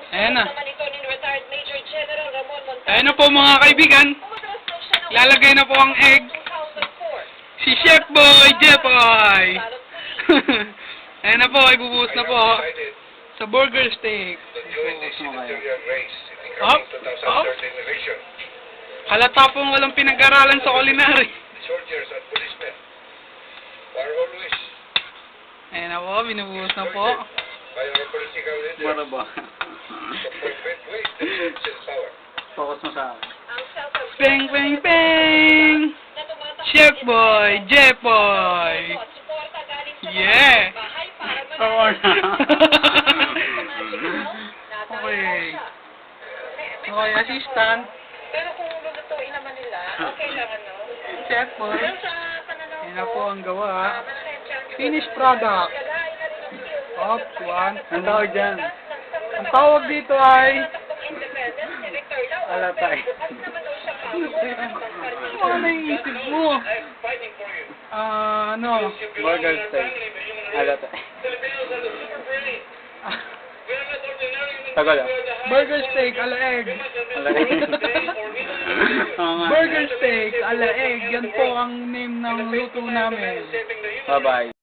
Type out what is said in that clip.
Ayan na. Ayan na po mga kaibigan. Lalagay na po ang egg. Si Chef Boy Jepoy. Ayan na po, ibubuhos na po. Sa burger steak. Up, up. Halata pong walang pinag-aralan sa culinary. Ayan na po, binubuhos na po. Mara ba? Focus mo sa akin. Peng, peng, peng! Chef Boy Jepoy. Yeah! Oo na. Okay. Okay, assistant. Pero kung lulutuin naman nila, okay lang ano. Chef Boy. Pero sa pananaw Ayan na po ang gawa. pasensya. Finished product. Kalain na rin ang skills. Up, one. Ang tawag dyan? Ang tawag dito ay... Independent, director daw. Alatay. Bukas naman daw siya Ano na yung isip mo? Ano? Burger steak. Alatay. Tagal ah. Burger steak ala egg. Alatay. Oo nga. Burger steak ala egg. Yan po ang name ng luto namin. Bye-bye.